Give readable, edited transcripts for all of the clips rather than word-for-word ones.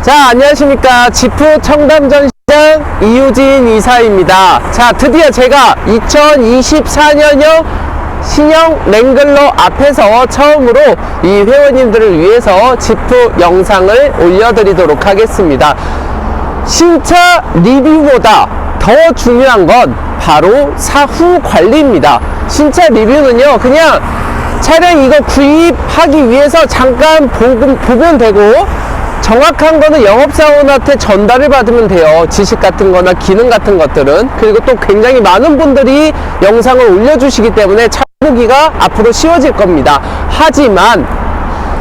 자, 안녕하십니까. 지프 청담전시장 이유진 이사입니다. 자, 드디어 제가 2024년형 신형 랭글러 앞에서 처음으로 이 회원님들을 위해서 지프 영상을 올려드리도록 하겠습니다. 신차 리뷰보다 더 중요한 건 바로 사후 관리입니다. 신차 리뷰는요, 그냥 차량 이거 구입하기 위해서 잠깐 보면 되고, 정확한 거는 영업사원한테 전달을 받으면 돼요. 지식 같은 거나 기능 같은 것들은. 그리고 또 굉장히 많은 분들이 영상을 올려주시기 때문에 차 보기가 앞으로 쉬워질 겁니다. 하지만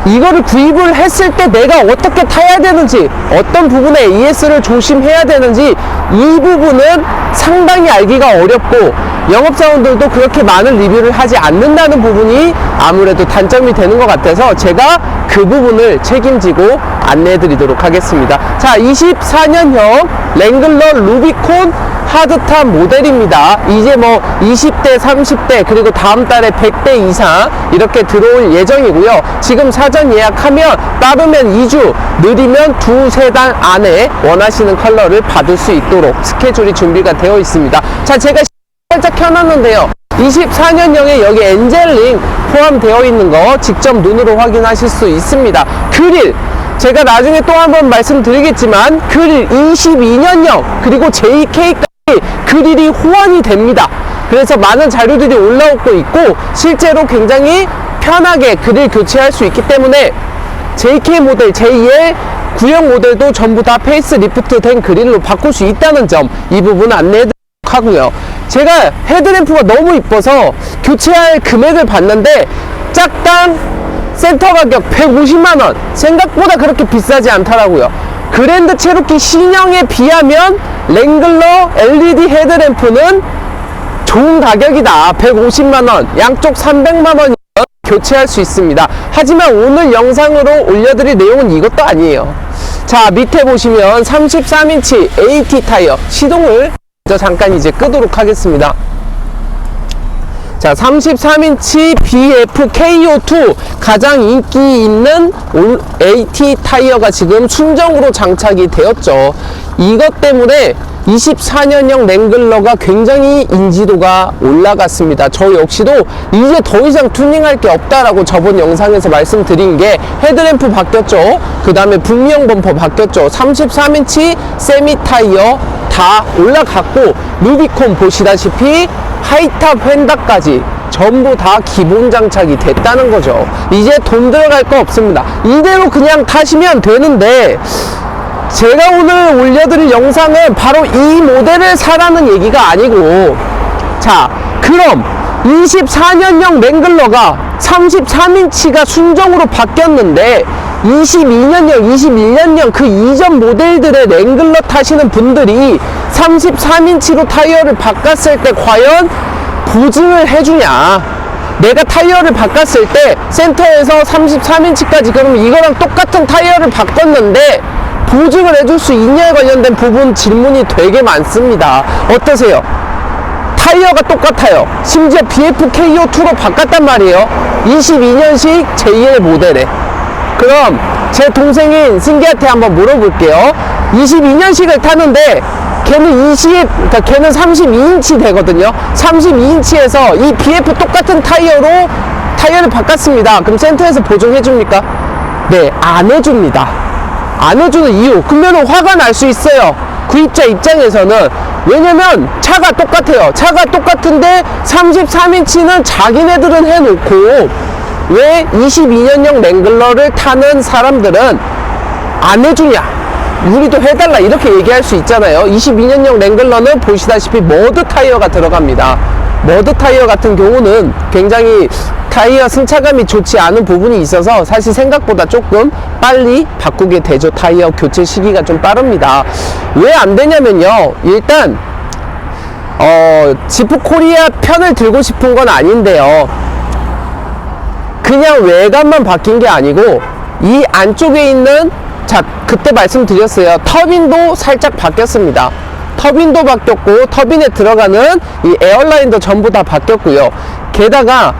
이거를 구입을 했을 때 내가 어떻게 타야 되는지, 어떤 부분에 AS를 조심해야 되는지, 이 부분은 상당히 알기가 어렵고 영업사원들도 그렇게 많은 리뷰를 하지 않는다는 부분이 아무래도 단점이 되는 것 같아서 제가 그 부분을 책임지고 안내해 드리도록 하겠습니다. 자, 24년형 랭글러 루비콘 하드탑 모델입니다. 이제 뭐 20대, 30대, 그리고 다음 달에 100대 이상 이렇게 들어올 예정이고요. 지금 사전 예약하면 빠르면 2주, 느리면 2-3달 안에 원하시는 컬러를 받을 수 있도록 스케줄이 준비가 되어 있습니다. 자, 제가 살짝 켜놨는데요. 24년형에 여기 엔젤링 포함되어 있는 거 직접 눈으로 확인하실 수 있습니다. 그릴, 제가 나중에 또 한번 말씀드리겠지만 그릴 22년형 그리고 JK까지 그릴이 호환이 됩니다. 그래서 많은 자료들이 올라오고 있고 실제로 굉장히 편하게 그릴 교체할 수 있기 때문에 JK 모델, 제2의 구형 모델도 전부 다 페이스 리프트 된 그릴로 바꿀 수 있다는 점, 이 부분 안내해 드리도록 하고요. 제가 헤드램프가 너무 이뻐서 교체할 금액을 봤는데 짝당 센터 가격 150만원, 생각보다 그렇게 비싸지 않더라고요. 그랜드 체로키 신형에 비하면 랭글러 LED 헤드램프는 좋은 가격이다. 150만원, 양쪽 300만원이면 교체할 수 있습니다. 하지만 오늘 영상으로 올려드릴 내용은 이것도 아니에요. 자, 밑에 보시면 33인치 AT 타이어 시동을 잠깐 이제 끄도록 하겠습니다. 자, 33인치 BF KO2 가장 인기 있는 AT 타이어가 지금 순정으로 장착이 되었죠. 이것 때문에 24년형 랭글러가 굉장히 인지도가 올라갔습니다. 저 역시도 이제 더 이상 튜닝할 게 없다라고 저번 영상에서 말씀드린 게 헤드램프 바뀌었죠. 그 다음에 북미형 범퍼 바뀌었죠. 33인치 세미 타이어 다 올라갔고 루비콘 보시다시피 하이탑 휀다까지 전부 다 기본 장착이 됐다는 거죠. 이제 돈 들어갈 거 없습니다. 이대로 그냥 타시면 되는데, 제가 오늘 올려드릴 영상은 바로 이 모델을 사라는 얘기가 아니고, 자, 그럼 24년형 랭글러가 33인치가 순정으로 바뀌었는데 22년형, 21년형 그 이전 모델들의 랭글러 타시는 분들이 33인치로 타이어를 바꿨을 때 과연 보증을 해주냐. 내가 타이어를 바꿨을 때 센터에서 33인치까지 그러면 이거랑 똑같은 타이어를 바꿨는데 보증을 해줄 수 있냐에 관련된 부분 질문이 되게 많습니다. 어떠세요? 타이어가 똑같아요. 심지어 BF KO2로 바꿨단 말이에요. 22년식 제2의 모델에. 그럼 제 동생인 승기한테 한번 물어볼게요. 22년식을 타는데 걔는 걔는 32인치 되거든요. 32인치에서 이 BF 똑같은 타이어로 타이어를 바꿨습니다. 그럼 센터에서 보증해줍니까? 네, 안 해줍니다. 안 해주는 이유, 그러면 화가 날 수 있어요. 구입자 입장에서는. 왜냐면 차가 똑같아요. 차가 똑같은데 33인치는 자기네들은 해놓고 왜 22년형 랭글러를 타는 사람들은 안 해주냐, 우리도 해달라, 이렇게 얘기할 수 있잖아요. 22년형 랭글러는 보시다시피 머드 타이어가 들어갑니다. 머드 타이어 같은 경우는 굉장히 타이어 승차감이 좋지 않은 부분이 있어서 사실 생각보다 조금 빨리 바꾸게 되죠. 타이어 교체 시기가 좀 빠릅니다. 왜 안 되냐면요, 일단 지프 코리아 편을 들고 싶은 건 아닌데요, 그냥 외관만 바뀐 게 아니고 이 안쪽에 있는, 자, 그때 말씀드렸어요. 터빈도 살짝 바뀌었습니다. 터빈도 바뀌었고 터빈에 들어가는 이 에어라인도 전부 다 바뀌었고요. 게다가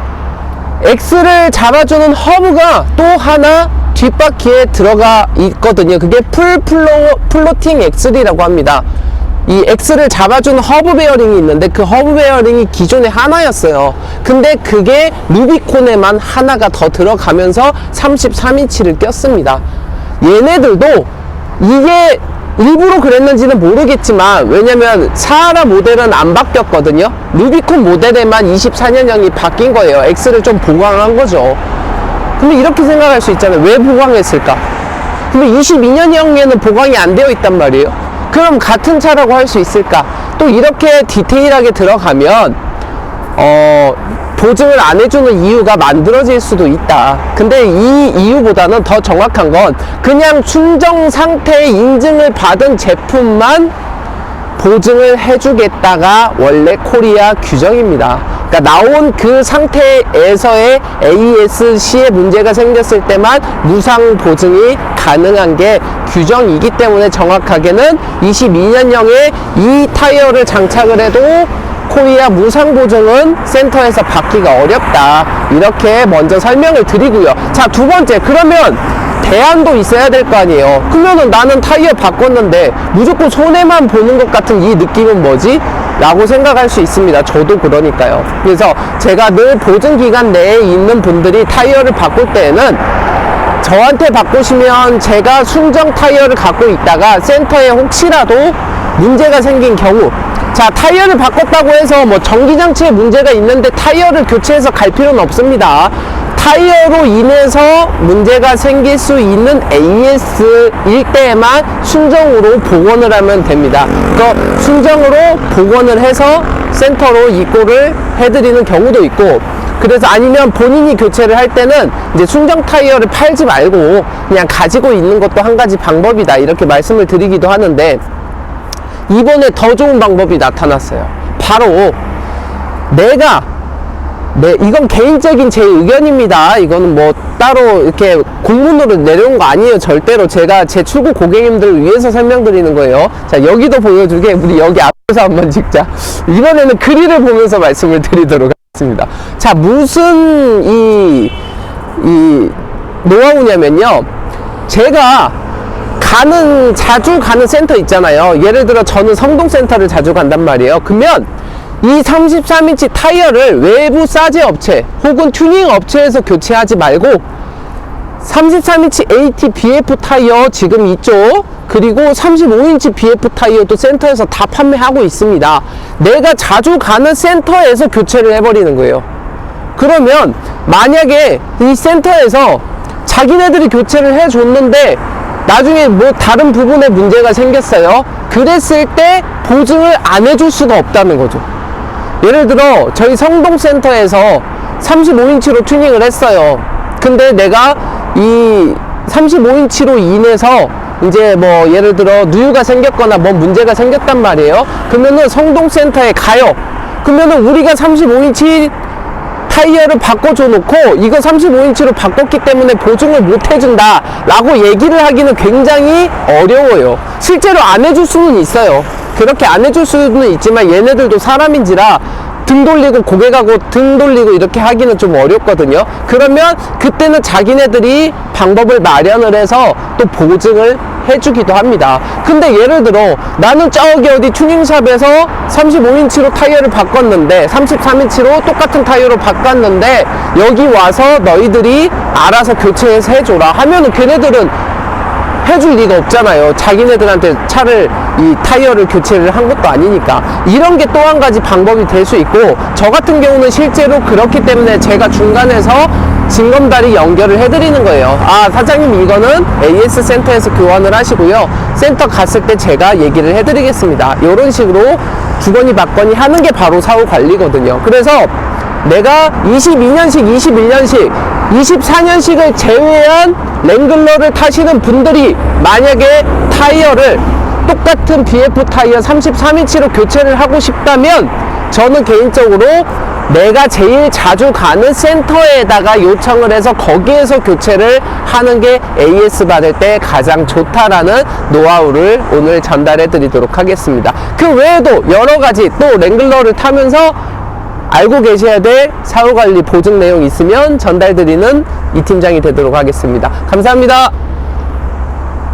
X를 잡아주는 허브가 또 하나 뒷바퀴에 들어가 있거든요. 그게 플로팅 엑슬이라고 합니다. 이 엑슬을 잡아주는 허브 베어링이 있는데 그 허브 베어링이 기존에 하나였어요. 근데 그게 루비콘에만 하나가 더 들어가면서 33인치를 꼈습니다. 얘네들도 이게 일부러 그랬는지는 모르겠지만, 왜냐면 사하라 모델은 안 바뀌었거든요. 루비콘 모델에만 24년형이 바뀐 거예요. 엑스를 좀 보강한 거죠. 근데 이렇게 생각할 수 있잖아요. 왜 보강했을까? 근데 22년형에는 보강이 안 되어 있단 말이에요. 그럼 같은 차라고 할 수 있을까? 또 이렇게 디테일하게 들어가면 보증을 안 해주는 이유가 만들어질 수도 있다. 근데 이 이유보다는 더 정확한 건 그냥 순정 상태 인증을 받은 제품만 보증을 해주겠다가 원래 코리아 규정입니다. 그러니까 나온 그 상태에서의 ASC에 문제가 생겼을 때만 무상 보증이 가능한 게 규정이기 때문에 정확하게는 22년형에 이 타이어를 장착을 해도 코리아 무상 보증은 센터에서 받기가 어렵다. 이렇게 먼저 설명을 드리고요. 자, 두 번째, 그러면 대안도 있어야 될 거 아니에요. 그러면은 나는 타이어 바꿨는데 무조건 손해만 보는 것 같은 이 느낌은 뭐지? 라고 생각할 수 있습니다. 저도 그러니까요. 그래서 제가 늘 보증 기간 내에 있는 분들이 타이어를 바꿀 때에는 저한테 바꾸시면 제가 순정 타이어를 갖고 있다가 센터에 혹시라도 문제가 생긴 경우, 자, 타이어를 바꿨다고 해서 뭐 전기장치에 문제가 있는데 타이어를 교체해서 갈 필요는 없습니다. 타이어로 인해서 문제가 생길 수 있는 AS일 때에만 순정으로 복원을 하면 됩니다. 그 순정으로 복원을 해서 센터로 입고를 해드리는 경우도 있고, 그래서 아니면 본인이 교체를 할 때는 이제 순정 타이어를 팔지 말고 그냥 가지고 있는 것도 한 가지 방법이다, 이렇게 말씀을 드리기도 하는데, 이번에 더 좋은 방법이 나타났어요. 바로 이건 개인적인 제 의견입니다. 이거는 뭐 따로 이렇게 공문으로 내려온 거 아니에요. 절대로 제가 제 출고 고객님들을 위해서 설명드리는 거예요. 자, 여기도 보여주게, 우리 여기 앞에서 한번 찍자. 이번에는 그릴을 보면서 말씀을 드리도록 하겠습니다. 자, 무슨 이 노하우냐면요, 제가 자주 가는 센터 있잖아요. 예를 들어 저는 성동센터를 자주 간단 말이에요. 그러면 이 33인치 타이어를 외부 싸제 업체 혹은 튜닝 업체에서 교체하지 말고 33인치 AT BF 타이어 지금 있죠. 그리고 35인치 BF 타이어도 센터에서 다 판매하고 있습니다. 내가 자주 가는 센터에서 교체를 해버리는 거예요. 그러면 만약에 이 센터에서 자기네들이 교체를 해줬는데 나중에 뭐 다른 부분에 문제가 생겼어요. 그랬을 때 보증을 안 해줄 수가 없다는 거죠. 예를 들어 저희 성동센터에서 35인치로 튜닝을 했어요. 근데 내가 이 35인치로 인해서 이제 뭐 예를 들어 누유가 생겼거나 뭐 문제가 생겼단 말이에요. 그러면은 성동센터에 가요. 그러면은 우리가 35인치 타이어를 바꿔줘 놓고 이거 35인치로 바꿨기 때문에 보증을 못 해준다 라고 얘기를 하기는 굉장히 어려워요. 실제로 안 해줄 수는 있어요. 그렇게 안 해줄 수는 있지만 얘네들도 사람인지라 등 돌리고 고객하고 등 돌리고 이렇게 하기는 좀 어렵거든요. 그러면 그때는 자기네들이 방법을 마련을 해서 또 보증을 해주기도 합니다. 근데 예를 들어 나는 저기 어디 튜닝샵에서 35인치로 타이어를 바꿨는데 33인치로 똑같은 타이어로 바꿨는데 여기 와서 너희들이 알아서 교체해서 해줘라 하면은 걔네들은 해줄 리가 없잖아요. 자기네들한테 이 타이어를 교체를 한 것도 아니니까. 이런 게 또 한 가지 방법이 될 수 있고, 저 같은 경우는 실제로 그렇기 때문에 제가 중간에서 징검다리 연결을 해드리는 거예요. 아, 사장님 이거는 AS 센터에서 교환을 하시고요, 센터 갔을 때 제가 얘기를 해드리겠습니다. 이런 식으로 주거니 받거니 하는 게 바로 사후 관리거든요. 그래서 내가 22년식, 21년식, 24년식을 제외한 랭글러를 타시는 분들이 만약에 타이어를 똑같은 BF 타이어 33인치로 교체를 하고 싶다면 저는 개인적으로 내가 제일 자주 가는 센터에다가 요청을 해서 거기에서 교체를 하는 게 AS 받을 때 가장 좋다라는 노하우를 오늘 전달해 드리도록 하겠습니다. 그 외에도 여러 가지 또 랭글러를 타면서 알고 계셔야 될 사후관리 보증 내용 있으면 전달드리는 이 팀장이 되도록 하겠습니다. 감사합니다.